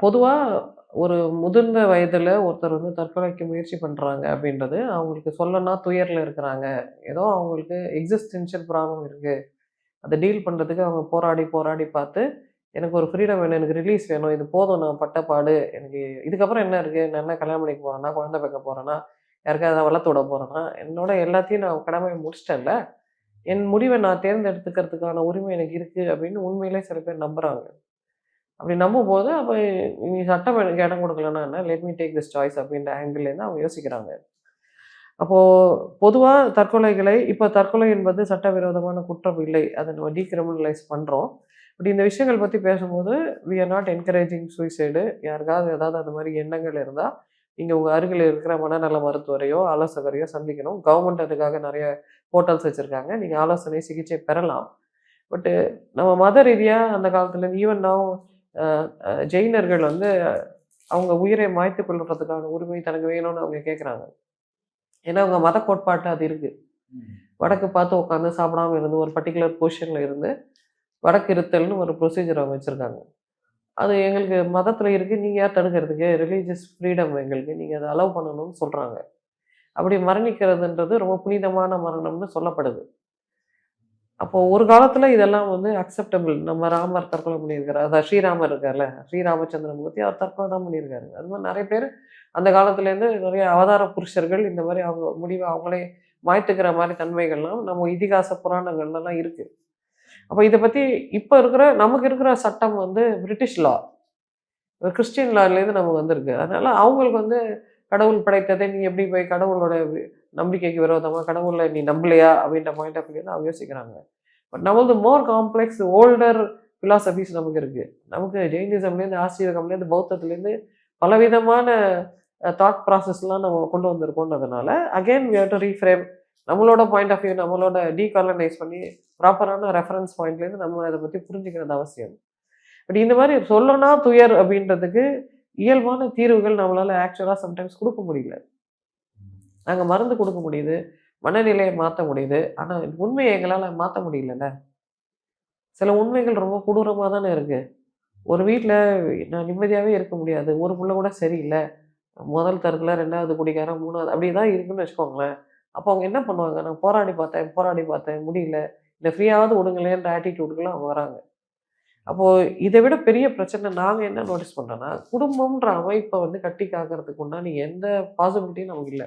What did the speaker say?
பொதுவா ஒரு முதிர்ந்த வயதில ஒருத்தர் வந்து தற்கொலைக்கு முயற்சி பண்றாங்க அப்படின்றது, அவங்களுக்கு சொல்லனா துயர்ல இருக்கிறாங்க. ஏதோ அவங்களுக்கு எக்ஸிஸ்டென்ஷியல் ப்ராப்ளம் இருக்கு. அத டீல் பண்றதுக்கு அவங்க போராடி, போராடி பார்த்து, எனக்கு ஒரு ஃப்ரீடம் வேணும். எனக்கு ரிலீஸ் வேணும். இது போதும் நான் பட்ட பாடு. எனக்கு இதுக்கப்புறம் என்ன இருக்கு? நான் என்ன கல்யாணம் பண்ணிக்க போறேனா? குழந்தை பெக்க போறேனா? யாருக்காவது வளர்த்து விட போறேனா? என்னோட எல்லாத்தையும் நான் கடமைய முடிச்சுட்டேன்ல. என் முடிவ நான் தேர்ந்தெடுத்துக்கிறதுக்கான உரிமை எனக்கு இருக்கு அப்படின்னு உண்மையிலே சில பேர் நம்புறாங்க. அப்படி நம்பும்போது, அப்ப நீ சட்டம் எனக்கு இடம் குடுக்கலன்னா என்ன? Let me take this choice அப்படின்ற ஆங்கிள்லேருந்து அவங்க யோசிக்கிறாங்க. அப்போ பொதுவா தற்கொலைகளை இப்ப தற்கொலை என்பது சட்டவிரோதமான குற்றம் இல்லை. அத நம்ம டீகிரிமினலைஸ் பண்றோம். பட் இந்த விஷயங்கள் பத்தி பேசும்போது, we are not encouraging suicide. யாருக்காவது ஏதாவது அந்த மாரி எண்ணங்கள் இருந்தா, நீங்க உங்க அருகில் இருக்கிற மனநல மருத்துவரையோ, ஆலோசகரையோ சந்திக்கணும். கவர்மெண்ட் அதுக்காக நெறைய போர்ட்டல்ஸ் வச்சிருக்காங்க. நீங்க ஆலோசனை, சிகிச்சை பெறலாம். பட்டு நம்ம மத ரீதியா அந்த காலத்துலேருந்து ஈவன் நவ் அ அ ஜெயினர்கள் வந்து அவங்க உயிரை மாய்த்துக் கொள்றதுக்கான உரிமை தனக்கு வேணும்னு அவங்க கேட்குறாங்க. ஏன்னா, அவங்க மத கோட்பாட்டுல அது இருக்கு. வடக்கு பார்த்து உட்காந்து சாப்பிடாம இருந்து ஒரு பர்ட்டிகுலர் பொசிஷன்ல இருந்து வடக்கு இருத்தல்னு ஒரு ப்ரொசீஜர் அவங்க வச்சிருக்காங்க. அது எங்களுக்கு மதத்துல இருக்கு. நீங்க யார் தடுக்கிறதுக்கு? ரிலீஜியஸ் ஃப்ரீடம் எங்களுக்கு. நீங்க அத அலோவ் பண்ணணும்னு சொல்றாங்க. அப்படி மரணிக்கிறதுன்றது ரொம்ப புனிதமான மரணம்னு சொல்லப்படுது. அப்போ ஒரு காலத்துல இதெல்லாம் வந்து அக்செப்டபிள். நம்ம ராமர் தற்கொலை பண்ணியிருக்காரு. அதான் ஸ்ரீராமர் இருக்கார்ல, ஸ்ரீராமச்சந்திரமூர்த்தி அவர் தற்கொலை தான் பண்ணியிருக்காரு. அது மாரி நெறைய பேரு அந்த காலத்துலேருந்து நெறைய அவதார புருஷர்கள் இந்த மாரி அவங்க முடிவ அவங்களே மாய்த்துக்கிற மாரி தன்மைகள்லாம் நம்ம இதிகாச புராணங்கள்லலாம் இருக்கு. அப்ப இத பத்தி இப்ப இருக்கிற நமக்கு இருக்கிற சட்டம் வந்து பிரிட்டிஷ் லா. கிறிஸ்டியன் லாலேருந்து நமக்கு வந்திருக்கு. அதனால அவங்களுக்கு வந்து கடவுள் படைத்ததை நீ எப்படி போய் கடவுளோட நம்பிக்கைக்கு விரோதமா கடவுள நீ நம்பலையா? அப்படின்ற பாயிண்ட் ஆஃப் வியூல அவங்க யோசிக்கிறாங்க. பட் நம்மளது மோர் காம்ப்ளெக்ஸ் ஓல்டர் பிலாசபிஸ் நமக்கு இருக்கு. நமக்கு ஜெயினிசம்லேருந்து, ஆஸ்திகம்லேருந்து, பௌத்தத்திலேருந்து பலவிதமான தாட் ப்ராசஸ்லாம் நம்ம கொண்டு வந்திருக்கோன்றதுனால, again we have to reframe நம்மளோட பாயிண்ட் ஆஃப் வியூ நம்மளோட டீகாலனைஸ் பண்ணி ப்ராப்பரான ரெஃபரன்ஸ் பாயிண்ட்லேருந்து நம்ம அத பத்தி புரிஞ்சுக்கிறது அவசியம். பட் இந்த மாரி சொல்லனா துயர் அப்படின்றதுக்கு இயல்பான தீர்வுகள் நம்மளால ஆக்சுவலா சம்டைம்ஸ் குடுக்க முடியல. நாங்க மருந்து குடுக்க முடியுது. மனநிலைய மாத்த முடியுது. ஆனா உண்மைய எங்களால மாத்த முடியலல்ல. சில உண்மைகள் ரொம்ப கொடூரமா தானே இருக்கு. ஒரு வீட்ல நான் நிம்மதியாவே இருக்க முடியாது. ஒரு புள்ள கூட சரியில்ல. முதல் தரத்துல 2வது குடிகாரன், 3வது அப்படியே தான் இருக்குன்னு வச்சுக்கோங்களேன். அப்போ அவங்க என்ன பண்ணுவாங்க? நான் போராடி பார்த்தேன், போராடி பார்த்தேன் முடியல. என்ன ஃப்ரீயாவது விடுங்களேன்ற ஆட்டிட்யூடுக்குலாம் அவங்க வராங்க. அப்போ இத விட பெரிய பிரச்சனை நாங்க என்ன நோட்டீஸ் பண்றோம்னா, குடும்பம்ன்ற அமைப்ப வந்து கட்டி காக்கிறதுக்கு உண்டான எந்த பாசிபிலிட்டியும் நமக்கு இல்ல.